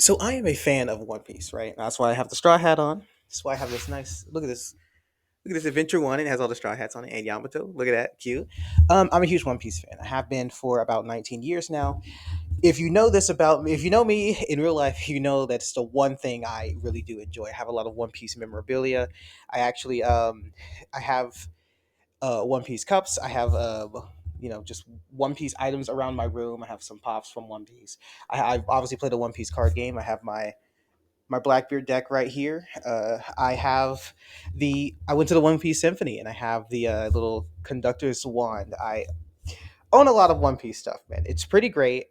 So I am a fan of One Piece, right? That's why I have the straw hat on. That's why I have this nice look at this. Look at this Adventure One. It has all the straw hats on it and Yamato. Look at that, cute. I'm a huge One Piece fan. I have been for about 19 years now. If you know this about me, if you know me in real life, you know that's the one thing I really do enjoy. I have a lot of One Piece memorabilia. I actually, I have One Piece cups. I have just One Piece items around my room. I have some pops from One Piece. I've obviously played a One Piece card game. I have my Blackbeard deck right here. I have I went to the One Piece Symphony and I have the little conductor's wand. I own a lot of One Piece stuff, man. It's pretty great.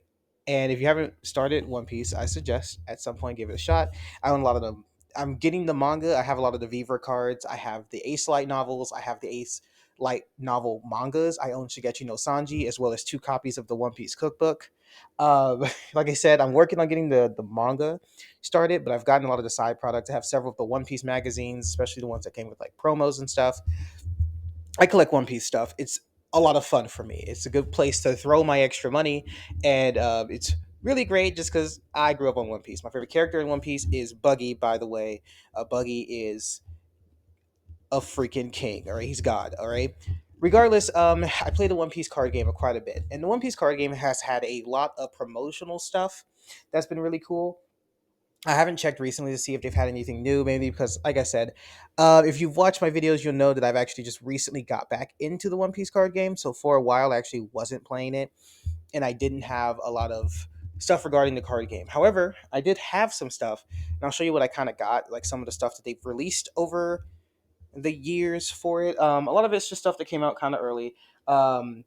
And if you haven't started One Piece, I suggest at some point give it a shot. I own a lot of them. I'm getting the manga. I have a lot of the Viva cards. I have the Ace Light novels. I have the Ace Light novel mangas. I own Shigechi no Sanji as well as two copies of the One Piece cookbook. Like I said, I'm working on getting the manga started, but I've gotten a lot of the side products. I have several of the One Piece magazines, especially the ones that came with like promos and stuff. I collect One Piece stuff. It's a lot of fun for me. It's a good place to throw my extra money, and it's really great just because I grew up on One Piece. My favorite character in One Piece is Buggy. By the way, Buggy is a freaking king. All right, he's God. All right. Regardless, I played the One Piece card game quite a bit, and the One Piece card game has had a lot of promotional stuff that's been really cool. I haven't checked recently to see if they've had anything new. Maybe because, like I said, if you've watched my videos, you'll know that I've actually just recently got back into the One Piece card game. So for a while, I actually wasn't playing it, and I didn't have a lot of stuff regarding the card game. However, I did have some stuff, and I'll show you what I kind of got, like some of the stuff that they've released over the years for it. A lot of it's just stuff that came out kind of early. Um,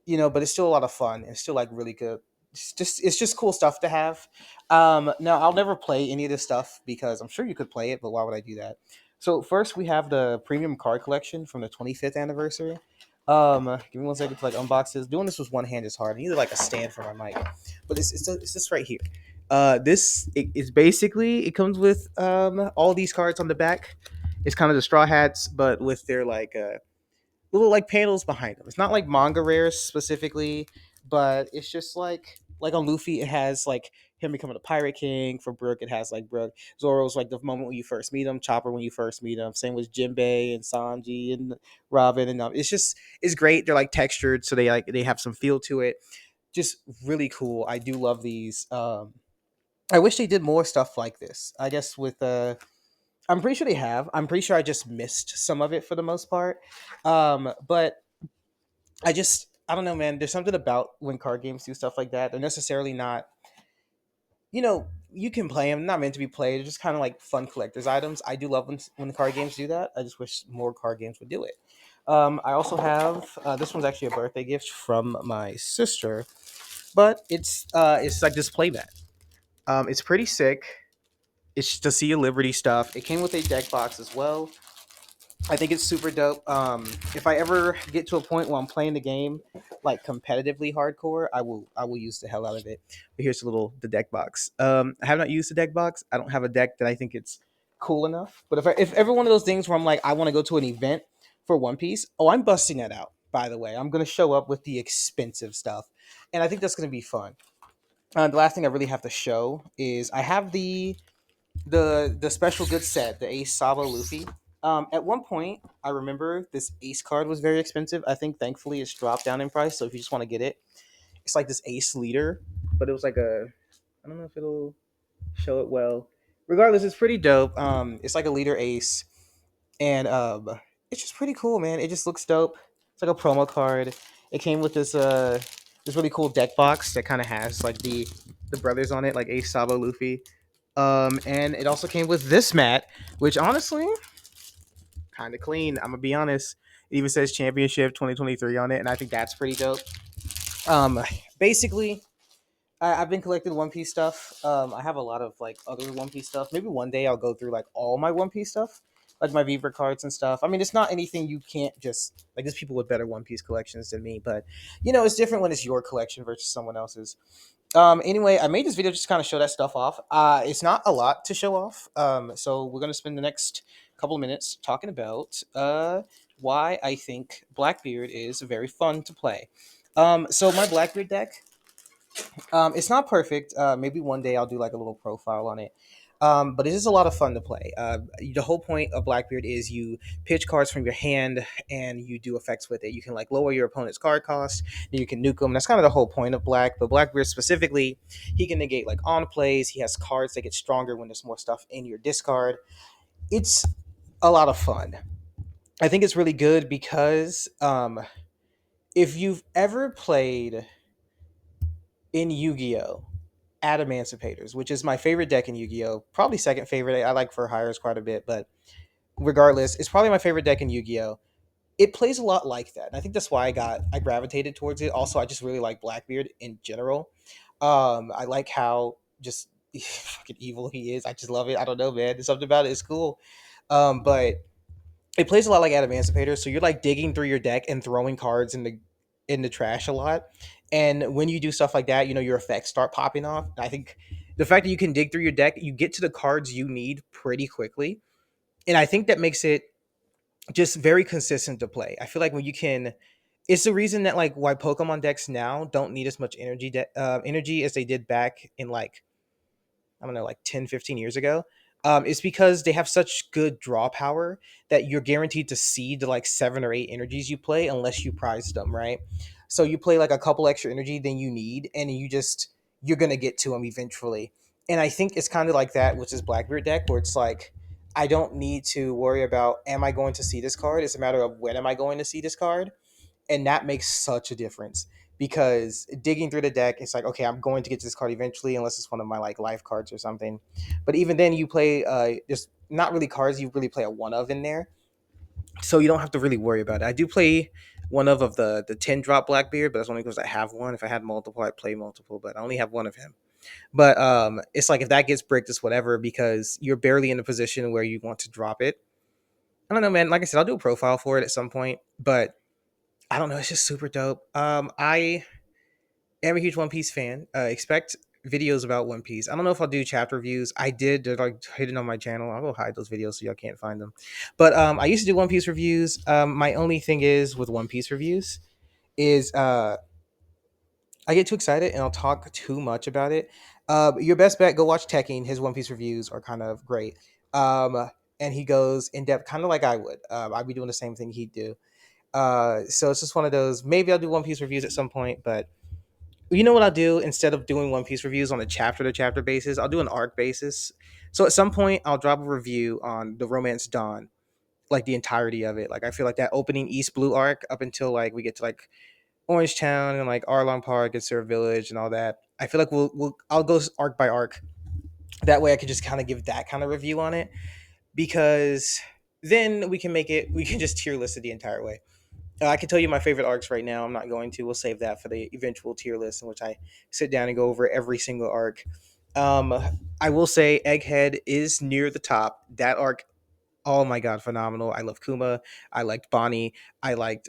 but it's still a lot of fun and still like really good. It's just cool stuff to have. Now I'll never play any of this stuff because I'm sure you could play it, but why would I do that? So first we have the premium card collection from the 25th anniversary. Give me one second to like unbox this. Doing this with one hand is hard. I need like a stand for my mic, but it's this right here. It's basically it comes with all these cards on the back. It's kind of the straw hats, but with their like little like panels behind them. It's not like manga rares specifically, but it's just like on Luffy, it has like him becoming a pirate king. For Brook, it has like Brook. Zoro's like the moment when you first meet him. Chopper when you first meet him. Same with Jinbei and Sanji and Robin and it's great. They're like textured, so they have some feel to it. Just really cool. I do love these. I wish they did more stuff like this. I guess with I'm pretty sure they have. I'm pretty sure I just missed some of it for the most part. But I don't know, man. There's something about when card games do stuff like that. They're necessarily not, you can play them, not meant to be played. They're just kind of like fun collector's items. I do love when the card games do that. I just wish more card games would do it. I also have this one's actually a birthday gift from my sister, but it's like this playmat. It's pretty sick. It's to see a Liberty stuff. It came with a deck box as well. I think it's super dope. If I ever get to a point where I'm playing the game like competitively hardcore, I will use the hell out of it. But here's a little the deck box. I have not used the deck box. I don't have a deck that I think it's cool enough. But if every one of those things where I'm like I want to go to an event for One Piece, oh, I'm busting that out. By the way, I'm gonna show up with the expensive stuff, and I think that's gonna be fun. The last thing I really have to show is I have the special good set, the Ace Sabo Luffy. At one point, I remember this Ace card was very expensive. I think thankfully it's dropped down in price. So if you just want to get it, it's like this Ace leader, but it was like I don't know if it'll show it well. Regardless, it's pretty dope. It's like a leader Ace, and it's just pretty cool, man. It just looks dope. It's like a promo card. It came with this really cool deck box that kind of has like the brothers on it, like Ace Sabo Luffy. And it also came with this mat, which honestly, kind of clean. I'm gonna be honest. It even says Championship 2023 on it, and I think that's pretty dope. Um, Basically, I've been collecting One Piece stuff. I have a lot of like other One Piece stuff. Maybe one day I'll go through like all my One Piece stuff, like my Viver cards and stuff. I mean, it's not anything you can't just like. There's people with better One Piece collections than me, but it's different when it's your collection versus someone else's. Anyway, I made this video just to kind of show that stuff off. It's not a lot to show off. So we're gonna spend the next couple of minutes talking about why I think Blackbeard is very fun to play. So my Blackbeard deck. It's not perfect. Maybe one day I'll do like a little profile on it. But it is a lot of fun to play. The whole point of Blackbeard is you pitch cards from your hand and you do effects with it. You can like lower your opponent's card cost, and you can nuke them. That's kind of the whole point of Black. But Blackbeard specifically, he can negate like on plays. He has cards that get stronger when there's more stuff in your discard. It's a lot of fun. I think it's really good because if you've ever played in Yu-Gi-Oh, Adamanticators, which is my favorite deck in Yu-Gi-Oh, probably second favorite. I like For Hires quite a bit, but regardless, it's probably my favorite deck in Yu-Gi-Oh. It plays a lot like that, and I think that's why I gravitated towards it. Also, I just really like Blackbeard in general. I like how just fucking evil he is. I just love it. I don't know, man. There's something about it. It's cool. But it plays a lot like Adamantipator, so you're like digging through your deck and throwing cards in the trash a lot. And when you do stuff like that, your effects start popping off. I think the fact that you can dig through your deck, you get to the cards you need pretty quickly, and I think that makes it just very consistent to play. I feel like when you can, it's the reason that like why Pokemon decks now don't need as much energy as they did back in like I don't know, like 10, 15 years ago, is because they have such good draw power that you're guaranteed to see the like 7 or 8 energies you play unless you prize them, right? So you play like a couple extra energy than you need, and you're gonna get to them eventually. And I think it's kind of like that with this Blackbeard deck, where it's like I don't need to worry about am I going to see this card. It's a matter of when am I going to see this card, and that makes such a difference because digging through the deck, it's like okay, I'm going to get to this card eventually, unless it's one of my like life cards or something. But even then, you play just not really cards. You really play a one of in there, so you don't have to really worry about it. I do play one of the 10 drop Blackbeard, but that's only because I have one. If I had multiple, I'd play multiple, but I only have one of him. But it's like if that gets bricked, it's whatever because you're barely in a position where you want to drop it. I don't know, man. Like I said, I'll do a profile for it at some point, but I don't know. It's just super dope. I am a huge One Piece fan. Expect videos about One Piece. I don't know if I'll do chapter reviews. I did. They're like hidden on my channel. I'll go hide those videos so y'all can't find them. But I used to do One Piece reviews. My only thing is with One Piece reviews is I get too excited and I'll talk too much about it. Your best bet, go watch Tekken. His One Piece reviews are kind of great. And he goes in depth, kind of like I would. I'd be doing the same thing he'd do. So it's just one of those. Maybe I'll do One Piece reviews at some point, but you know what I'll do instead of doing One Piece reviews on a chapter to chapter basis, I'll do an arc basis. So at some point, I'll drop a review on the Romance Dawn, like the entirety of it. Like I feel like that opening East Blue arc up until like we get to like Orange Town and like Arlong Park and Surf Village and all that. I feel like I'll go arc by arc. That way, I could just kind of give that kind of review on it because then we can just tier list it the entire way. I can tell you my favorite arcs right now. I'm not going to. We'll save that for the eventual tier list in which I sit down and go over every single arc. Um, I will say Egghead is near the top. That arc, oh my god, phenomenal. I love Kuma. I liked Bonnie. I liked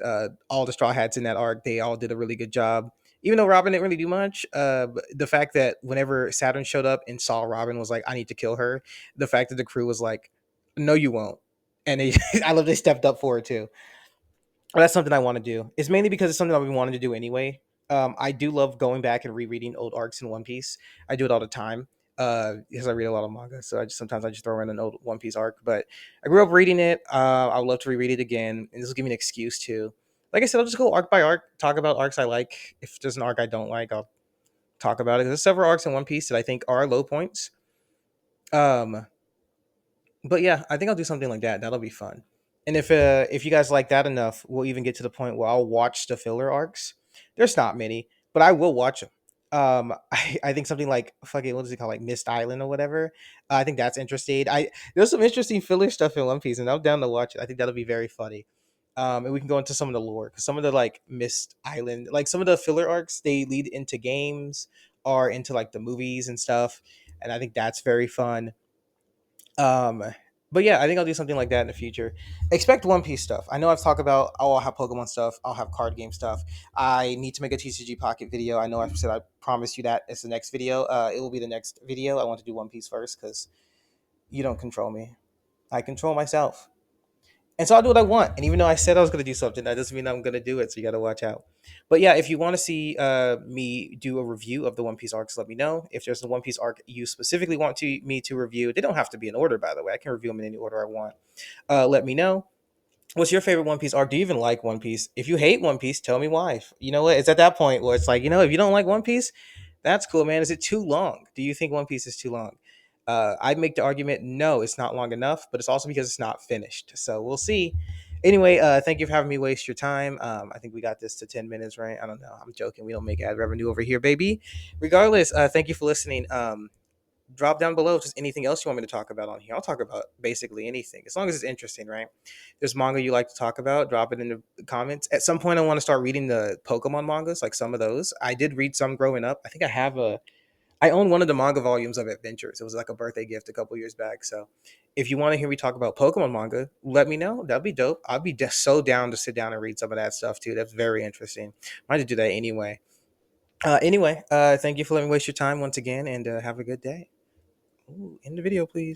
all the Straw Hats in that arc. They all did a really good job. Even though Robin didn't really do much, the fact that whenever Saturn showed up and saw Robin was like, I need to kill her, the fact that the crew was like, no, you won't. And they, I love they stepped up for it too. Well, that's something I want to do. It's mainly because it's something I've been wanting to do anyway. I do love going back and rereading old arcs in One Piece. I do it all the time because I read a lot of manga. So I just throw in an old One Piece arc. But I grew up reading it. I would love to reread it again, and this will give me an excuse to. Like I said, I'll just go arc by arc, talk about arcs I like. If there's an arc I don't like, I'll talk about it. There's several arcs in One Piece that I think are low points. Um, but yeah, I think I'll do something like that. That'll be fun. And if you guys like that enough, we'll even get to the point where I'll watch the filler arcs. There's not many, but I will watch them. I think something like fucking what is it called, like Mist Island or whatever. I think that's interesting. There's some interesting filler stuff in One Piece, and I'm down to watch it. I think that'll be very funny. And we can go into some of the lore because some of the like Mist Island, like some of the filler arcs, they lead into games or into like the movies and stuff, and I think that's very fun. Um, but yeah, I think I'll do something like that in the future. Expect One Piece stuff. I know I've talked about. Oh, I'll have Pokemon stuff. I'll have card game stuff. I need to make a TCG Pocket video. I know I've said I promised you that it's the next video. It will be the next video. I want to do One Piece first because you don't control me. I control myself. And so I'll do what I want. And even though I said I was going to do something, that doesn't mean I'm going to do it. So you got to watch out. But yeah, if you want to see me do a review of the One Piece arcs, let me know. If there's a One Piece arc you specifically want me to review, they don't have to be in order, by the way. I can review them in any order I want. Let me know. What's your favorite One Piece arc? Do you even like One Piece? If you hate One Piece, tell me why. You know what? It's at that point where it's like, if you don't like One Piece, that's cool, man. Is it too long? Do you think One Piece is too long? I'd make the argument, no, it's not long enough, but it's also because it's not finished. So we'll see. Anyway, thank you for having me waste your time. I think we got this to 10 minutes, right? I don't know. I'm joking. We don't make ad revenue over here, baby. Regardless, thank you for listening. Drop down below just anything else you want me to talk about on here. I'll talk about basically anything as long as it's interesting, right? There's manga you like to talk about, drop it in the comments. At some point, I want to start reading the Pokemon mangas, like some of those. I did read some growing up. I think I own one of the manga volumes of Adventures. It was like a birthday gift a couple years back. So if you want to hear me talk about Pokemon manga, let me know. That'd be dope. I'd be just so down to sit down and read some of that stuff too. That's very interesting. Might just do that anyway. Anyway, thank you for letting me waste your time once again, and have a good day. Ooh, end the video, please.